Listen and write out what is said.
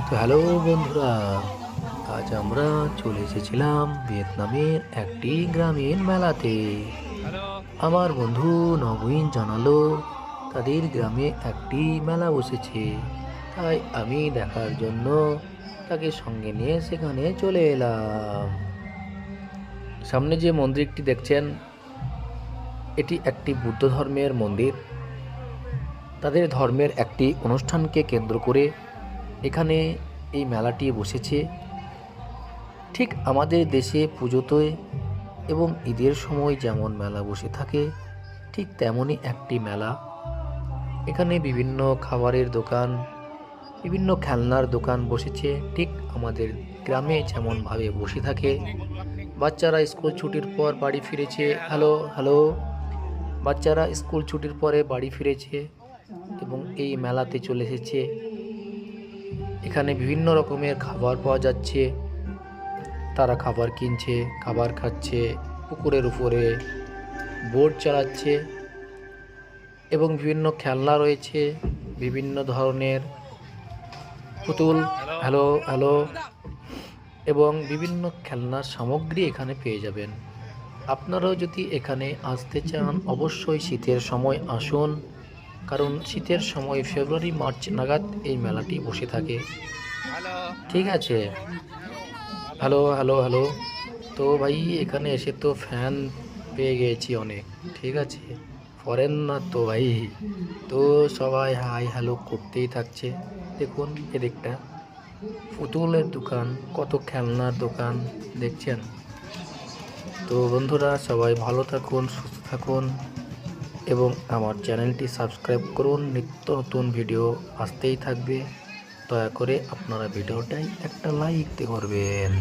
তো হ্যালো বন্ধুরা, আজ আমরা চলে এসেছিলাম ভিয়েতনামের একটি গ্রামীণ মেলাতে। আমার বন্ধু নবীন জানালো তাদের গ্রামে একটি মেলা বসেছে, তাই আমি দেখার জন্য তাকে সঙ্গে নিয়ে সেখানে চলে এলাম। সামনে যে মন্দিরটি দেখছেন, এটি একটি বুদ্ধ ধর্মের মন্দির। তাদের ধর্মের একটি অনুষ্ঠানকে কেন্দ্র করে এখানে এই মেলাটি বসেছে। ঠিক আমাদের দেশে পুজোতে এবং ঈদের সময় যেমন মেলা বসে থাকে, ঠিক তেমনই একটি মেলা। এখানে বিভিন্ন খাবারের দোকান, বিভিন্ন খেলনার দোকান বসেছে, ঠিক আমাদের গ্রামে যেমনভাবে বসে থাকে। বাচ্চারা স্কুল ছুটির পর বাড়ি ফিরেছে। হ্যালো হ্যালো বাচ্চারা স্কুল ছুটির পরে বাড়ি ফিরেছে এবং এই মেলাতে চলে এসেছে। এখানে বিভিন্ন রকমের খাবার পাওয়া যাচ্ছে, তারা খাবার কিনছে, খাবার খাচ্ছে, পুকুরের উপরে বোট চালাচ্ছে এবং বিভিন্ন খেলনা রয়েছে, বিভিন্ন ধরনের পুতুল, হ্যালো হ্যালো এবং বিভিন্ন খেলনার সামগ্রী এখানে পেয়ে যাবেন। আপনারাও যদি এখানে আসতে চান, অবশ্যই শীতের সময় আসুন, কারণ শীতের সময় ফেব্রুয়ারি মার্চ নাগাদ এই মেলাটি বসে থাকে। ঠিক আছে, হ্যালো হ্যালো হ্যালো তো ভাই, এখানে এসে তো ফ্যান পেয়ে গেছি অনেক। ঠিক আছে, ফরেন না তো ভাই, তো সবাই হাই হ্যালো করতেই থাকছে। দেখুন এদিকটা পুতুলের দোকান, কত খেলনার দোকান দেখছেন। তো বন্ধুরা, সবাই ভালো থাকুন, সুস্থ থাকুন এবং আমার চ্যানেলটি সাবস্ক্রাইব করুন। নিত্য নতুন ভিডিও আসতেই থাকবে। দয়া করে আপনারা ভিডিওটাই একটা লাইক করবেন।